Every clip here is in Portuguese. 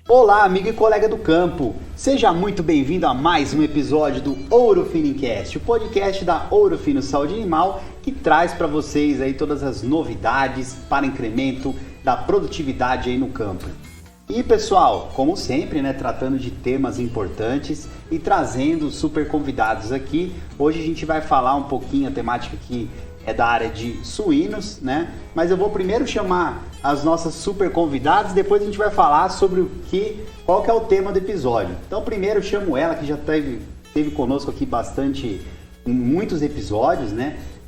Olá, amigo e colega do campo. Seja muito bem-vindo a mais um episódio do Ouro Finicast, o podcast da Ouro Fino Saúde Animal, que traz para vocês aí todas as novidades para incremento da produtividade aí no campo. E pessoal, como sempre, tratando de temas importantes e trazendo super convidados aqui. Hoje a gente vai falar um pouquinho, a temática aqui é da área de suínos, Mas eu vou primeiro chamar as nossas super convidadas, depois a gente vai falar sobre qual que é o tema do episódio. Então primeiro eu chamo ela, que já esteve conosco aqui em muitos episódios,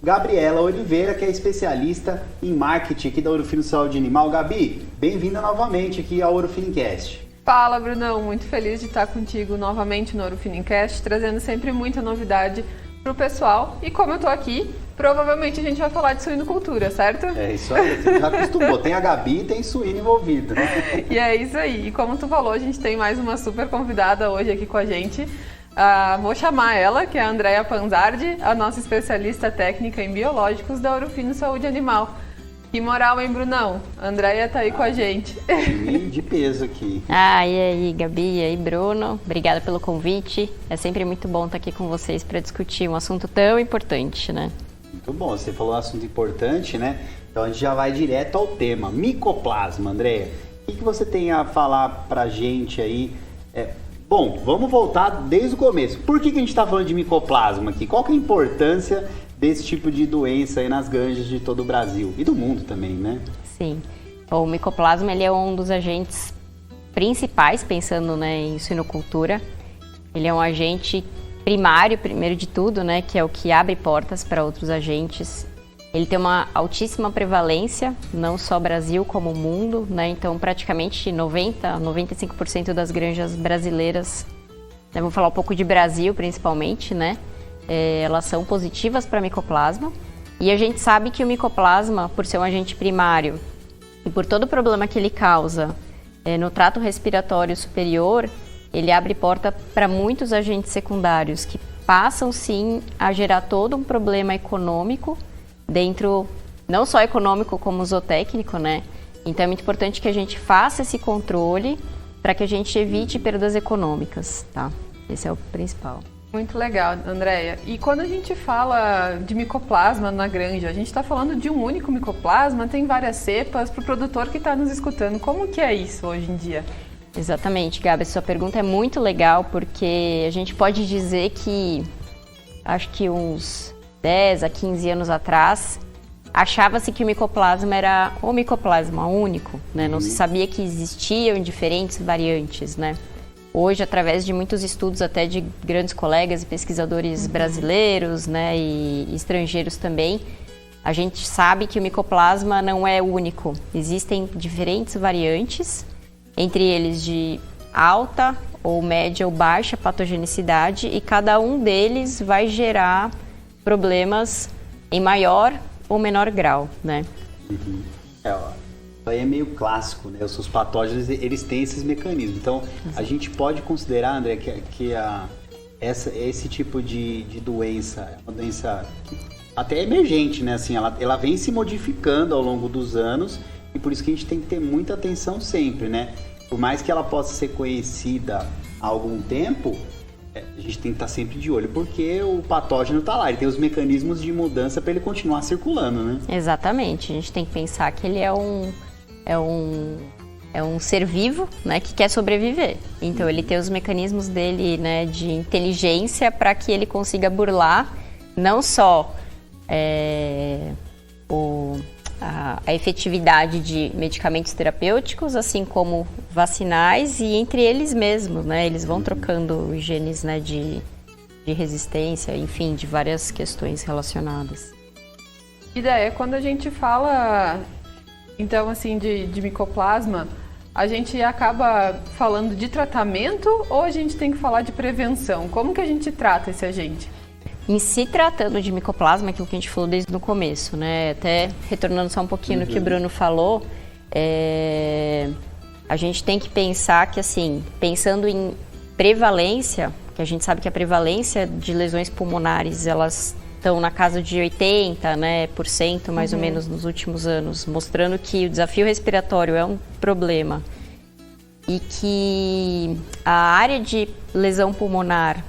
Gabriela Oliveira, que é especialista em marketing aqui da Ouro Fino Saúde Animal. Gabi, bem-vinda novamente aqui ao Ouro Finicast. Fala, Brunão, muito feliz de estar contigo novamente no Ouro Finicast, trazendo sempre muita novidade pro pessoal. E como eu tô aqui, provavelmente a gente vai falar de suinocultura, certo? É isso aí, você já acostumou. Tem a Gabi e tem suíno envolvido. E é isso aí. E como tu falou, a gente tem mais uma super convidada hoje aqui com a gente. Vou chamar ela, que é a Andrea Panzardi, a nossa especialista técnica em biológicos da Ouro Fino Saúde Animal. Que moral, hein, Brunão? A Andrea tá aí com a gente. De peso aqui. E aí, Gabi, e aí, Bruno. Obrigada pelo convite. É sempre muito bom estar aqui com vocês para discutir um assunto tão importante, Muito bom, você falou um assunto importante, Então a gente já vai direto ao tema. Micoplasma, Andrea. O que você tem a falar pra gente aí? Bom, vamos voltar desde o começo. Por que a gente está falando de micoplasma aqui? Qual que é a importância desse tipo de doença aí nas granjas de todo o Brasil e do mundo também, Sim. O micoplasma ele é um dos agentes principais, pensando em suinocultura. Ele é um agente primário, primeiro de tudo, que é o que abre portas para outros agentes. Ele tem uma altíssima prevalência, não só Brasil como mundo, Então, praticamente 95% das granjas brasileiras, vou falar um pouco de Brasil principalmente, elas são positivas para micoplasma. E a gente sabe que o micoplasma, por ser um agente primário e por todo o problema que ele causa no trato respiratório superior, ele abre porta para muitos agentes secundários que passam sim a gerar todo um problema econômico dentro, não só econômico como zootécnico, Então é muito importante que a gente faça esse controle para que a gente evite perdas econômicas, tá? Esse é o principal. Muito legal, Andrea. E quando a gente fala de micoplasma na granja, a gente está falando de um único micoplasma, tem várias cepas para o produtor que está nos escutando. Como que é isso hoje em dia? Exatamente, Gabi, sua pergunta é muito legal porque a gente pode dizer que, acho que uns 10 a 15 anos atrás, achava-se que o micoplasma era o micoplasma único, Não se sabia que existiam diferentes variantes, Hoje, através de muitos estudos até de grandes colegas e pesquisadores brasileiros, e estrangeiros também, a gente sabe que o micoplasma não é único. Existem diferentes variantes, entre eles de alta ou média ou baixa patogenicidade, e cada um deles vai gerar problemas em maior ou menor grau, Isso aí é meio clássico, Os patógenos, eles têm esses mecanismos. Então, a gente pode considerar, André, que esse tipo de doença é uma doença até emergente, Assim, ela vem se modificando ao longo dos anos e por isso que a gente tem que ter muita atenção sempre, Por mais que ela possa ser conhecida há algum tempo, a gente tem que estar sempre de olho, porque o patógeno está lá, ele tem os mecanismos de mudança para ele continuar circulando, Exatamente, a gente tem que pensar que ele é um ser vivo, que quer sobreviver. Então ele tem os mecanismos dele, de inteligência para que ele consiga burlar não só a efetividade de medicamentos terapêuticos, assim como vacinais e entre eles mesmos, Eles vão trocando os genes, de resistência, enfim, de várias questões relacionadas. E daí, quando a gente fala, então, assim, de micoplasma, a gente acaba falando de tratamento ou a gente tem que falar de prevenção? Como que a gente trata esse agente? Em se tratando de micoplasma, aquilo que a gente falou desde o começo, Até retornando só um pouquinho no que o Bruno falou, a gente tem que pensar que, assim, pensando em prevalência, que a gente sabe que a prevalência de lesões pulmonares, elas estão na casa de 80%, mais ou menos nos últimos anos, mostrando que o desafio respiratório é um problema. e que a área de lesão pulmonar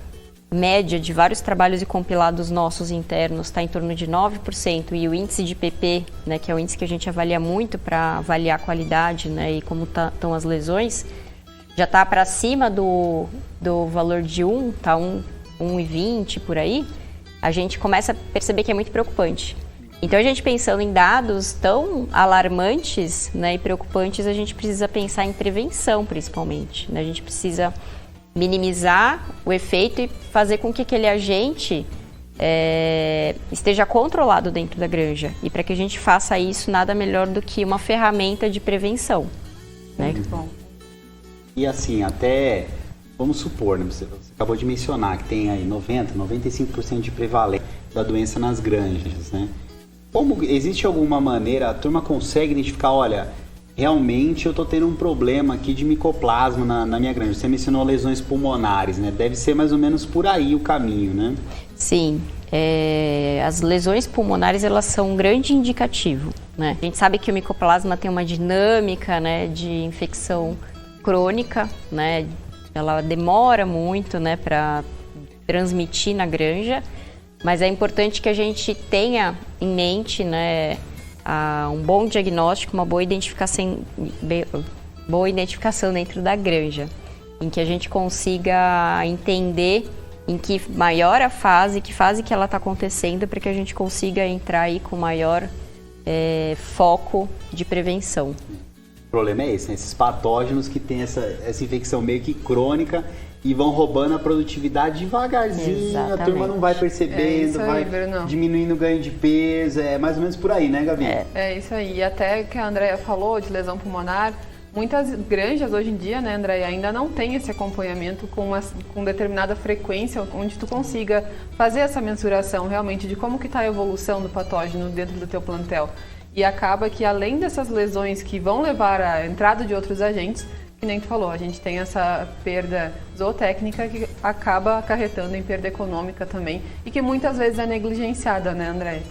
média de vários trabalhos e compilados nossos internos está em torno de 9%, e o índice de PP, né, que é o índice que a gente avalia muito para avaliar a qualidade, né, e como estão as lesões, já está para cima do valor de 1, tá 1,20 por aí, a gente começa a perceber que é muito preocupante. Então, a gente pensando em dados tão alarmantes, né, e preocupantes, a gente precisa pensar em prevenção, principalmente, né? A gente precisa minimizar o efeito e fazer com que aquele agente esteja controlado dentro da granja. E para que a gente faça isso, nada melhor do que uma ferramenta de prevenção. Né? Muito bom. E assim, até, vamos supor, né, você acabou de mencionar que tem aí 95% de prevalência da doença nas granjas, né? Existe alguma maneira, a turma consegue identificar, olha, realmente eu estou tendo um problema aqui de micoplasma na minha granja. Você mencionou lesões pulmonares, né? Deve ser mais ou menos por aí o caminho, né? Sim. As lesões pulmonares, elas são um grande indicativo, né? A gente sabe que o micoplasma tem uma dinâmica, né, de infecção crônica, né? Ela demora muito, né, para transmitir na granja, mas é importante que a gente tenha em mente, né, um bom diagnóstico, uma boa identificação dentro da granja, em que a gente consiga entender em que maior a fase, que fase que ela está acontecendo, para que a gente consiga entrar aí com maior foco de prevenção. O problema é esse, né? Esses patógenos que tem essa infecção meio que crônica e vão roubando a produtividade devagarzinho. Exatamente. A turma não vai percebendo, vai diminuindo o ganho de peso, é mais ou menos por aí, né, Gabi? É isso aí, e até que a Andréia falou de lesão pulmonar, muitas granjas hoje em dia, né, Andréia, ainda não tem esse acompanhamento com determinada frequência, onde tu consiga fazer essa mensuração realmente de como que está a evolução do patógeno dentro do teu plantel. E acaba que além dessas lesões que vão levar à entrada de outros agentes, que nem tu falou, a gente tem essa perda zootécnica que acaba acarretando em perda econômica também e que muitas vezes é negligenciada, né, André?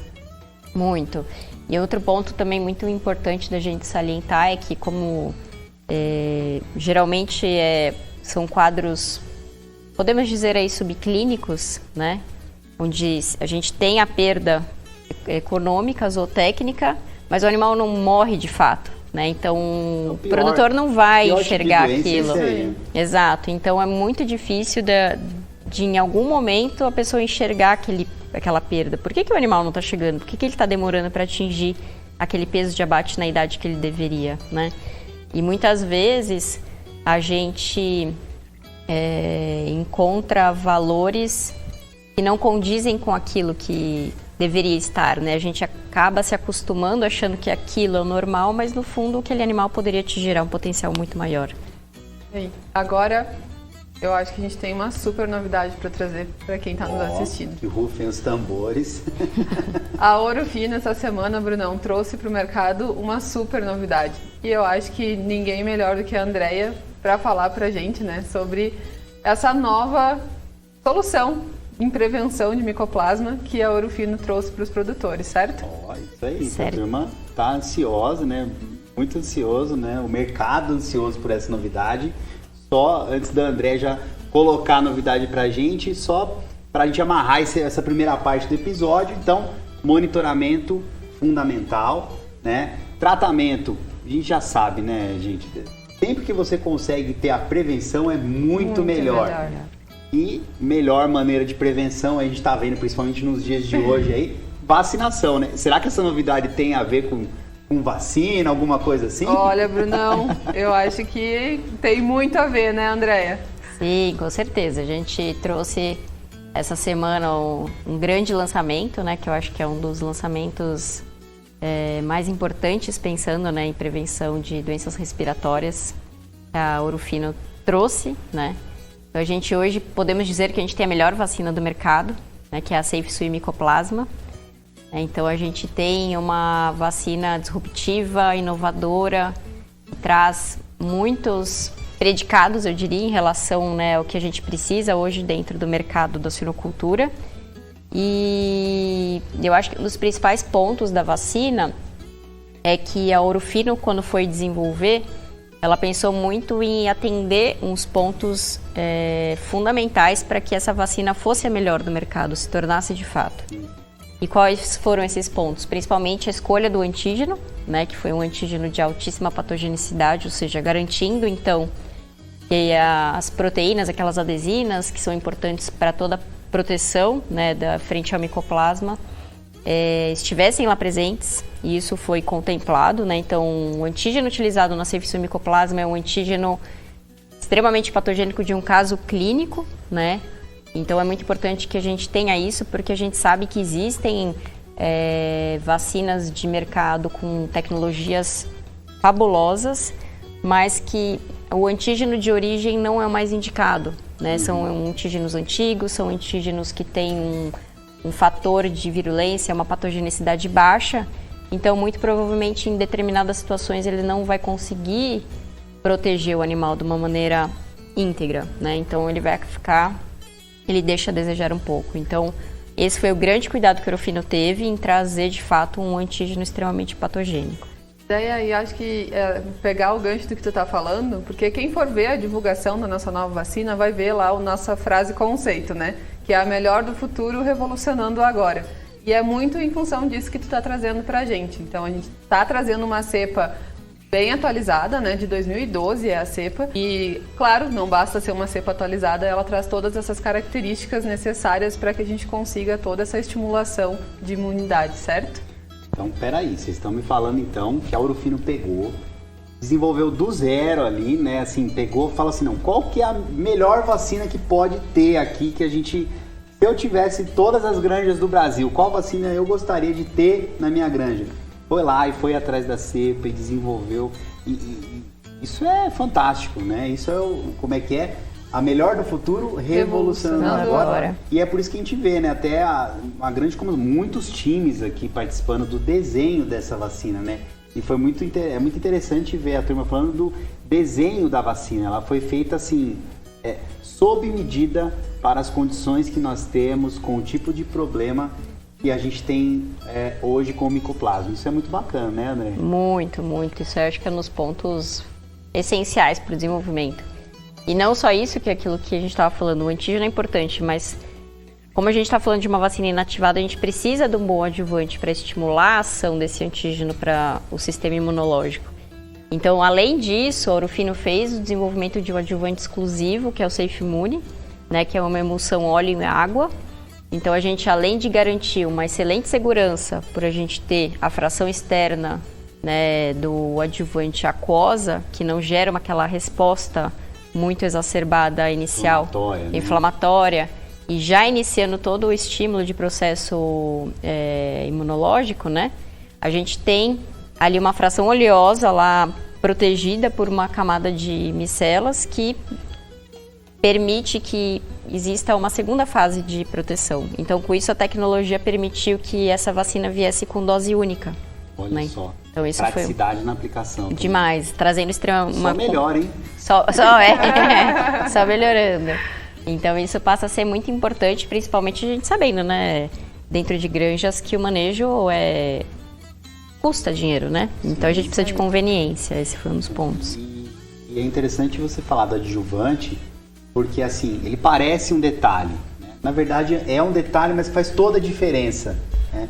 Muito. E outro ponto também muito importante da gente salientar é que como geralmente são quadros, podemos dizer aí, subclínicos, né, onde a gente tem a perda econômica, zootécnica, mas o animal não morre de fato. Né? Então, o produtor não vai enxergar aquilo. Exato. Então, é muito difícil de em algum momento a pessoa enxergar aquela perda. Por que o animal não está chegando? Por que ele está demorando para atingir aquele peso de abate na idade que ele deveria? Né? E muitas vezes a gente encontra valores que não condizem com aquilo que deveria estar, né? A gente acaba se acostumando achando que aquilo é o normal, mas no fundo aquele animal poderia te gerar um potencial muito maior. Agora, eu acho que a gente tem uma super novidade para trazer para quem está nos assistindo. Que rufem os tambores. A Ouro Fino, essa semana, Brunão, trouxe para o mercado uma super novidade. E eu acho que ninguém melhor do que a Andréia para falar para a gente, né, sobre essa nova solução em prevenção de micoplasma que a Ouro Fino trouxe para os produtores, certo? Isso aí, a turma está ansiosa, né? Muito ansioso, né? O mercado ansioso por essa novidade. Só antes da André já colocar a novidade para a gente, só para a gente amarrar essa primeira parte do episódio. Então, monitoramento fundamental, né? Tratamento, a gente já sabe, né, gente? Sempre que você consegue ter a prevenção é muito melhor. E melhor maneira de prevenção, a gente está vendo principalmente nos dias de hoje aí, vacinação, né? Será que essa novidade tem a ver com vacina, alguma coisa assim? Olha, Brunão, eu acho que tem muito a ver, né, Andréia? Sim, com certeza. A gente trouxe essa semana um grande lançamento, né? Que eu acho que é um dos lançamentos mais importantes pensando, né, em prevenção de doenças respiratórias. A Ouro Fino trouxe, né? Então, a gente hoje podemos dizer que a gente tem a melhor vacina do mercado, né, que é a SafeSui Micoplasma. Então, a gente tem uma vacina disruptiva, inovadora, que traz muitos predicados, eu diria, em relação, né, ao que a gente precisa hoje dentro do mercado da suinocultura. E eu acho que um dos principais pontos da vacina é que a Ouro Fino, quando foi desenvolver, ela pensou muito em atender uns pontos fundamentais para que essa vacina fosse a melhor do mercado, se tornasse de fato. E quais foram esses pontos? Principalmente a escolha do antígeno, né, que foi um antígeno de altíssima patogenicidade, ou seja, garantindo então que as proteínas, aquelas adesinas, que são importantes para toda a proteção, né, frente ao micoplasma, estivessem lá presentes, e isso foi contemplado, né? Então, o antígeno utilizado na ceifeição micoplasma é um antígeno extremamente patogênico de um caso clínico, né? Então, é muito importante que a gente tenha isso, porque a gente sabe que existem vacinas de mercado com tecnologias fabulosas, mas que o antígeno de origem não é o mais indicado, né? São antígenos antigos, são antígenos que têm um fator de virulência, uma patogenicidade baixa, então muito provavelmente em determinadas situações ele não vai conseguir proteger o animal de uma maneira íntegra, né? Então ele deixa a desejar um pouco. Então esse foi o grande cuidado que o Ourofino teve em trazer de fato um antígeno extremamente patogênico. E acho que pegar o gancho do que tu está falando, porque quem for ver a divulgação da nossa nova vacina vai ver lá a nossa frase conceito, né? Que é a melhor do futuro revolucionando agora. E é muito em função disso que tu está trazendo para a gente. Então a gente está trazendo uma cepa bem atualizada, né? De 2012 é a cepa. E claro, não basta ser uma cepa atualizada, ela traz todas essas características necessárias para que a gente consiga toda essa estimulação de imunidade, certo? Então, peraí, vocês estão me falando então que a Ourofino pegou, desenvolveu do zero ali, né? Assim, pegou, fala assim, não, qual que é a melhor vacina que pode ter aqui que a gente, se eu tivesse todas as granjas do Brasil, qual vacina eu gostaria de ter na minha granja? Foi lá e foi atrás da cepa e desenvolveu. E isso é fantástico, né? Isso é como é que é? A melhor do futuro revolucionando agora. E é por isso que a gente vê, né? Até uma grande, como muitos times aqui participando do desenho dessa vacina, né? E foi muito interessante ver a turma falando do desenho da vacina. Ela foi feita assim, sob medida para as condições que nós temos, com o tipo de problema que a gente tem hoje com o micoplasma. Isso é muito bacana, né, André? Muito, muito. Isso eu acho que é nos pontos essenciais para o desenvolvimento. E não só isso, que é aquilo que a gente estava falando, o antígeno é importante, mas como a gente está falando de uma vacina inativada, a gente precisa de um bom adjuvante para estimular a ação desse antígeno para o sistema imunológico. Então, além disso, a Ourofino fez o desenvolvimento de um adjuvante exclusivo, que é o SafeImmune, né, que é uma emulsão óleo e água. Então, a gente, além de garantir uma excelente segurança por a gente ter a fração externa, né, do adjuvante aquosa, que não gera aquela resposta muito exacerbada inicial, inflamatória, e já iniciando todo o estímulo de processo imunológico, né? A gente tem ali uma fração oleosa lá protegida por uma camada de micelas que permite que exista uma segunda fase de proteção. Então, com isso, a tecnologia permitiu que essa vacina viesse com dose única. Olha, né? Só. Então, isso praticidade na aplicação. Demais, trazendo extremamente... Só melhor, hein? Só melhorando. Então, isso passa a ser muito importante, principalmente a gente sabendo, né? Dentro de granjas que o manejo custa dinheiro, né? Sim, então, a gente precisa de conveniência. Esse foi um dos pontos. E é interessante você falar do adjuvante, porque, assim, ele parece um detalhe, né? Na verdade, é um detalhe, mas faz toda a diferença, né?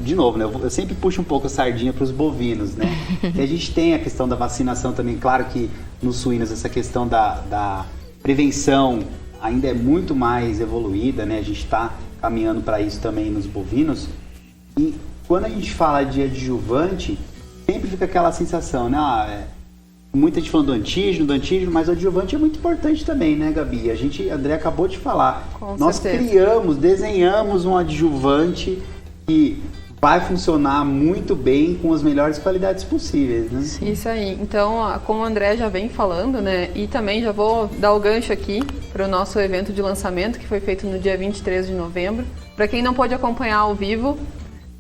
De novo, né? Eu sempre puxo um pouco a sardinha para os bovinos, né? Que a gente tem a questão da vacinação também. Claro que nos suínos essa questão da prevenção ainda é muito mais evoluída, né? A gente está caminhando para isso também nos bovinos. E quando a gente fala de adjuvante, sempre fica aquela sensação, né? Muita gente falando do antígeno, mas o adjuvante é muito importante também, né, Gabi? André acabou de falar. Nós desenhamos um adjuvante que vai funcionar muito bem com as melhores qualidades possíveis, né? Isso aí. Então, como o André já vem falando, né? E também já vou dar o gancho aqui para o nosso evento de lançamento, que foi feito no dia 23 de novembro. Para quem não pôde acompanhar ao vivo,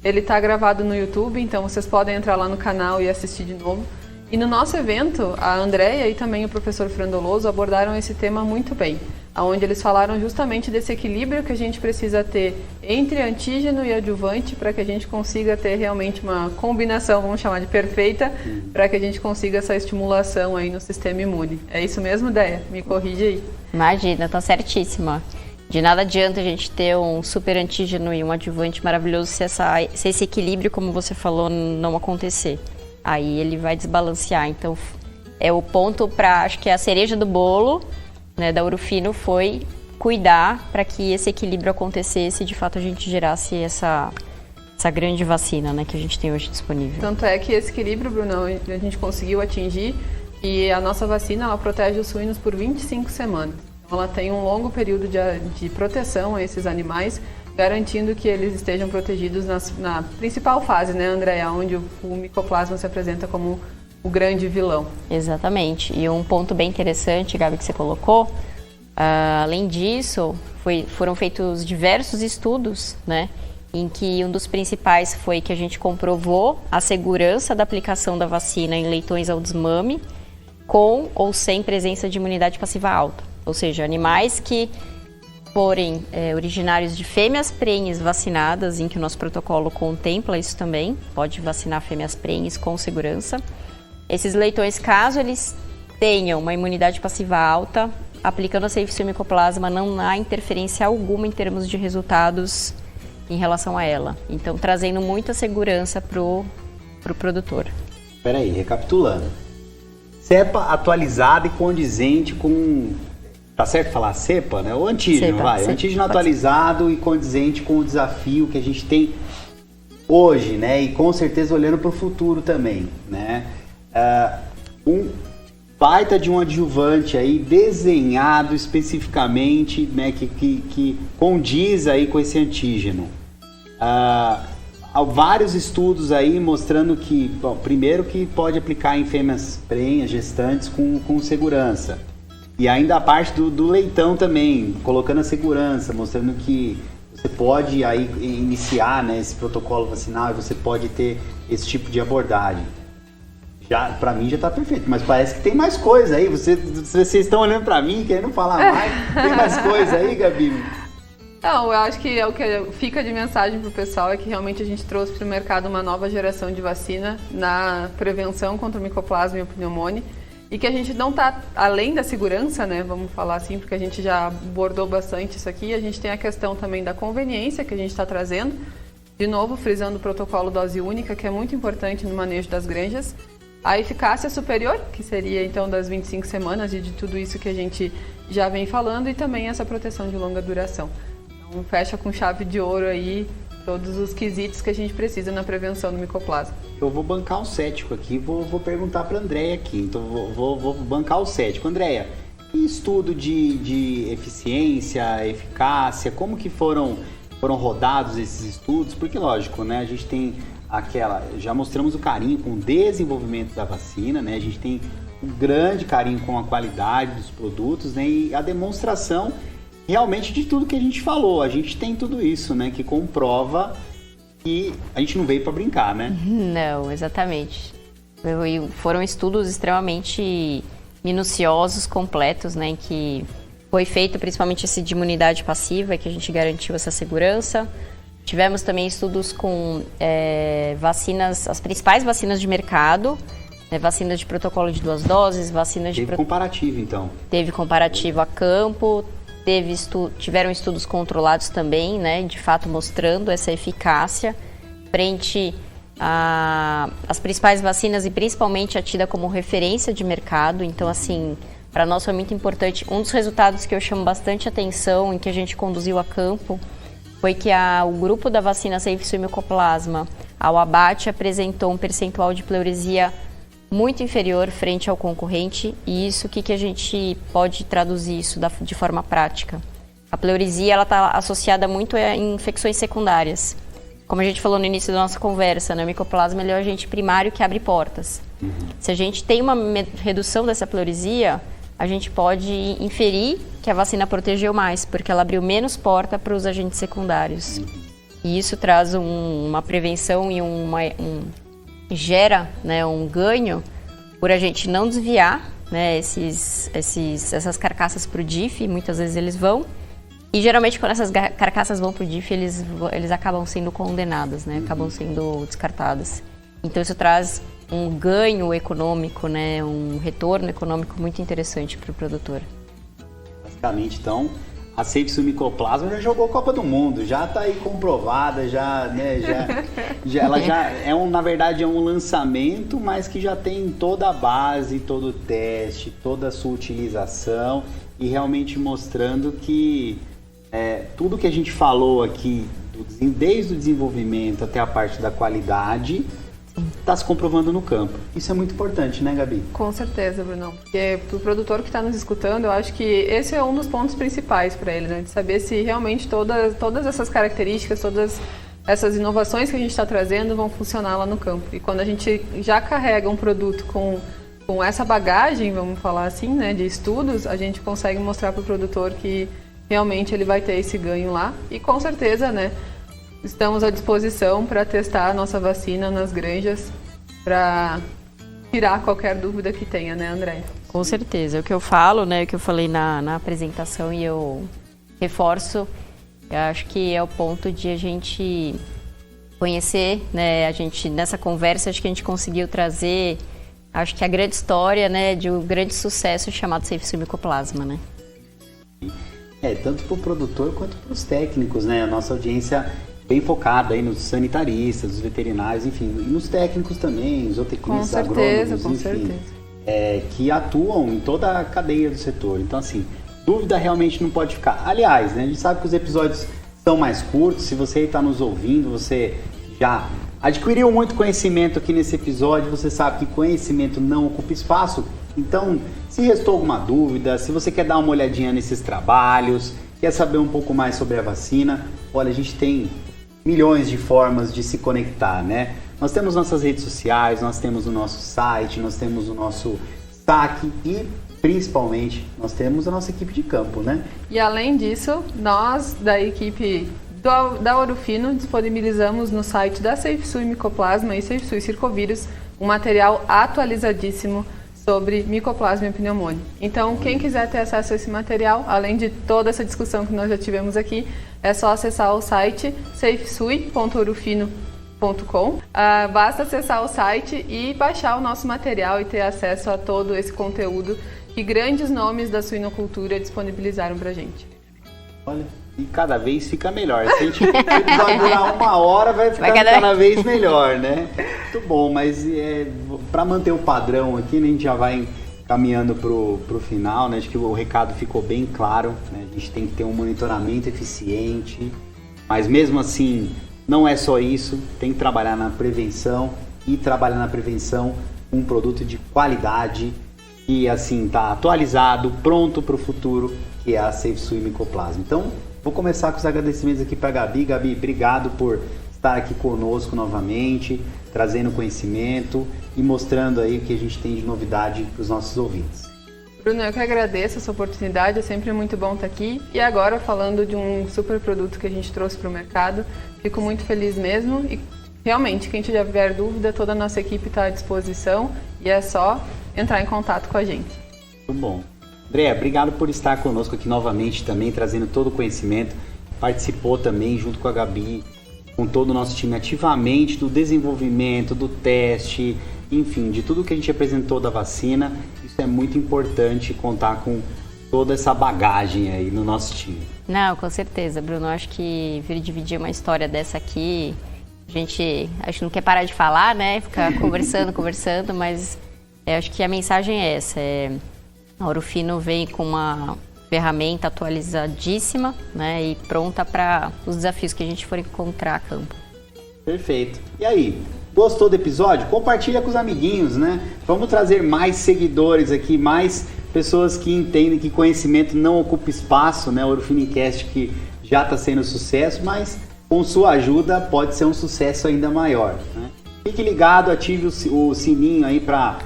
ele está gravado no YouTube, então vocês podem entrar lá no canal e assistir de novo. E no nosso evento, a Andréia e também o professor Frandoloso abordaram esse tema muito bem. onde eles falaram justamente desse equilíbrio que a gente precisa ter entre antígeno e adjuvante para que a gente consiga ter realmente uma combinação, vamos chamar de perfeita, para que a gente consiga essa estimulação aí no sistema imune. É isso mesmo, Deia? Me corrige aí. Imagina, tá certíssima. De nada adianta a gente ter um super antígeno e um adjuvante maravilhoso se esse equilíbrio, como você falou, não acontecer. Aí ele vai desbalancear. Então, é o ponto para, acho que a cereja do bolo, né, da Ourofino foi cuidar para que esse equilíbrio acontecesse e de fato a gente gerasse essa grande vacina, né, que a gente tem hoje disponível. Tanto é que esse equilíbrio, Bruno, a gente conseguiu atingir e a nossa vacina ela protege os suínos por 25 semanas. Então ela tem um longo período de proteção a esses animais, garantindo que eles estejam protegidos na principal fase, né, Andréia, onde o micoplasma se apresenta como o grande vilão. Exatamente. E um ponto bem interessante, Gabi, que você colocou, além disso, foram feitos diversos estudos, né, em que um dos principais foi que a gente comprovou a segurança da aplicação da vacina em leitões ao desmame, com ou sem presença de imunidade passiva alta. Ou seja, animais que forem originários de fêmeas prenhes vacinadas, em que o nosso protocolo contempla isso também, pode vacinar fêmeas prenhes com segurança. Esses leitões, caso eles tenham uma imunidade passiva alta, aplicando a Cefixia Micoplasma, não há interferência alguma em termos de resultados em relação a ela. Então, trazendo muita segurança para o produtor. Espera aí, recapitulando. cepa atualizada e condizente com... Tá certo falar cepa, né? O antígeno, cepa, vai. cepa, Antígeno atualizado e condizente com o desafio que a gente tem hoje, né? E com certeza olhando para o futuro também, né? Um baita de um adjuvante aí desenhado especificamente, né? Que condiz aí com esse antígeno. Há vários estudos aí mostrando que, bom, primeiro que pode aplicar em fêmeas prenhas, gestantes com segurança. E ainda a parte do leitão também, colocando a segurança, mostrando que você pode aí iniciar, né, esse protocolo vacinal e você pode ter esse tipo de abordagem. Já, pra mim já tá perfeito, mas parece que tem mais coisa aí. Vocês estão olhando pra mim, querendo falar mais. Tem mais coisa aí, Gabi? Não, eu acho que o que fica de mensagem pro pessoal é que realmente a gente trouxe para o mercado uma nova geração de vacina na prevenção contra o micoplasma e o pneumônio. E que a gente não está, além da segurança, né, vamos falar assim, porque a gente já abordou bastante isso aqui, a gente tem a questão também da conveniência que a gente está trazendo, de novo, frisando o protocolo dose única, que é muito importante no manejo das granjas, a eficácia superior, que seria então das 25 semanas e de tudo isso que a gente já vem falando, e também essa proteção de longa duração. Então, fecha com chave de ouro aí todos os quesitos que a gente precisa na prevenção do micoplasma. Eu vou bancar o cético aqui, vou perguntar para a Andréia aqui, então vou bancar o cético. Andréia, e estudo de eficiência, eficácia, como que foram rodados esses estudos? Porque, lógico, né, a gente tem já mostramos o carinho com o desenvolvimento da vacina, né, a gente tem um grande carinho com a qualidade dos produtos, né, e a demonstração realmente de tudo que a gente falou. A gente tem tudo isso, né, que comprova que a gente não veio para brincar, né? Não, exatamente. Foram estudos extremamente minuciosos, completos, né, que foi feito principalmente esse de imunidade passiva, que a gente garantiu essa segurança. Tivemos também estudos com vacinas, as principais vacinas de mercado, né, vacinas de protocolo de 2 doses, vacinas de... Teve comparativo, então? Teve comparativo a campo. Tiveram estudos controlados também, né, de fato mostrando essa eficácia frente às principais vacinas e principalmente a tida como referência de mercado. Então, assim, para nós foi muito importante. Um dos resultados que eu chamo bastante atenção, em que a gente conduziu a campo, foi que o grupo da vacina Cefixia Micoplasma, ao abate, apresentou um percentual de pleuresia muito inferior frente ao concorrente, e isso, o que a gente pode traduzir isso de forma prática? A pleuresia está associada muito a infecções secundárias. Como a gente falou no início da nossa conversa, né, o micoplasma é o agente primário que abre portas. Se a gente tem uma redução dessa pleuresia, a gente pode inferir que a vacina protegeu mais, porque ela abriu menos porta para os agentes secundários. E isso traz uma prevenção e gera, né, um ganho por a gente não desviar né, essas carcaças para o DIF, muitas vezes eles vão. E geralmente quando essas carcaças vão para o DIF, eles acabam sendo condenadas, né, acabam sendo descartadas. Então isso traz um ganho econômico, né, um retorno econômico muito interessante para o produtor. Basicamente, então, a Safesui Micoplasma já jogou Copa do Mundo, já está aí comprovada, ela já na verdade é um lançamento, mas que já tem toda a base, todo o teste, toda a sua utilização e realmente mostrando que tudo que a gente falou aqui, desde o desenvolvimento até a parte da qualidade, está se comprovando no campo. Isso é muito importante, né, Gabi? Com certeza, Bruno. Porque para o produtor que está nos escutando, eu acho que esse é um dos pontos principais para ele, né? De saber se realmente todas essas características, todas essas inovações que a gente está trazendo vão funcionar lá no campo. E quando a gente já carrega um produto com essa bagagem, vamos falar assim, né, de estudos, a gente consegue mostrar para o produtor que realmente ele vai ter esse ganho lá. E com certeza, né, estamos à disposição para testar a nossa vacina nas granjas para tirar qualquer dúvida que tenha, né, André? Com certeza. O que eu falo, né, o que eu falei na apresentação e eu reforço, eu acho que é o ponto de a gente conhecer, né, a gente nessa conversa acho que a gente conseguiu trazer, acho que a grande história, né, de um grande sucesso chamado Safesui Micoplasma, né? Tanto para o produtor quanto para os técnicos, né? A nossa audiência bem focada aí nos sanitaristas, nos veterinários, enfim, e nos técnicos também, os zootecnistas, agrônomos, enfim, que atuam em toda a cadeia do setor. Então, assim, dúvida realmente não pode ficar. Aliás, né, a gente sabe que os episódios são mais curtos, se você está nos ouvindo, você já adquiriu muito conhecimento aqui nesse episódio, você sabe que conhecimento não ocupa espaço, então, se restou alguma dúvida, se você quer dar uma olhadinha nesses trabalhos, quer saber um pouco mais sobre a vacina, olha, a gente tem milhões de formas de se conectar, né? Nós temos nossas redes sociais, nós temos o nosso site, nós temos o nosso saque e, principalmente, nós temos a nossa equipe de campo, né? E além disso, nós da equipe da Ouro Fino disponibilizamos no site da Safesui Micoplasma e Safesui Circovírus um material atualizadíssimo sobre micoplasma e pneumonia. Então, quem quiser ter acesso a esse material, além de toda essa discussão que nós já tivemos aqui, é só acessar o site safesui.ourofino.com. Basta acessar o site e baixar o nosso material e ter acesso a todo esse conteúdo que grandes nomes da suinocultura disponibilizaram pra gente. Olha, e cada vez fica melhor. Se a gente vai durar 1 hora, vai ficar cada vez melhor, né? Muito bom, mas para manter o padrão aqui, né, a gente já vai caminhando pro final, né? Acho que o recado ficou bem claro, né? A gente tem que ter um monitoramento eficiente, mas mesmo assim, não é só isso, tem que trabalhar na prevenção e trabalhar na prevenção com um produto de qualidade que, assim, tá atualizado, pronto para o futuro, que é a Safesui Micoplasma. Então, vou começar com os agradecimentos aqui para a Gabi. Gabi, obrigado por estar aqui conosco novamente, trazendo conhecimento e mostrando aí o que a gente tem de novidade para os nossos ouvintes. Bruno, eu que agradeço essa oportunidade, é sempre muito bom estar aqui. E agora, falando de um super produto que a gente trouxe para o mercado, fico muito feliz mesmo. E realmente, quem tiver dúvida, toda a nossa equipe está à disposição e é só entrar em contato com a gente. Muito bom. André, obrigado por estar conosco aqui novamente também, trazendo todo o conhecimento. Participou também, junto com a Gabi, com todo o nosso time, ativamente do desenvolvimento, do teste, enfim, de tudo que a gente apresentou da vacina. Isso é muito importante, contar com toda essa bagagem aí no nosso time. Não, com certeza, Bruno. Acho que vir dividir uma história dessa aqui, a gente não quer parar de falar, né? Ficar conversando, mas acho que a mensagem é essa. A Ouro Fino vem com uma ferramenta atualizadíssima, né, e pronta para os desafios que a gente for encontrar a campo. Perfeito. E aí, gostou do episódio? Compartilha com os amiguinhos, né? Vamos trazer mais seguidores aqui, mais pessoas que entendem que conhecimento não ocupa espaço, né? O Ouro Finicast que já está sendo sucesso, mas com sua ajuda pode ser um sucesso ainda maior, né? Fique ligado, ative o sininho aí para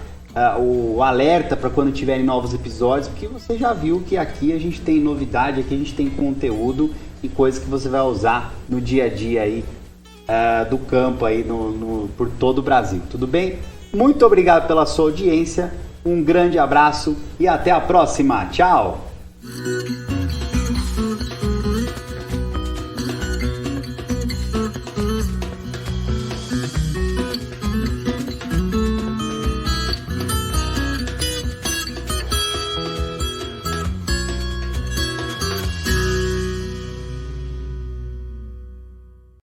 o alerta para quando tiverem novos episódios, porque você já viu que aqui a gente tem novidade, aqui a gente tem conteúdo e coisas que você vai usar no dia a dia aí do campo aí por todo o Brasil, tudo bem? Muito obrigado pela sua audiência Um grande abraço e até a próxima. Tchau!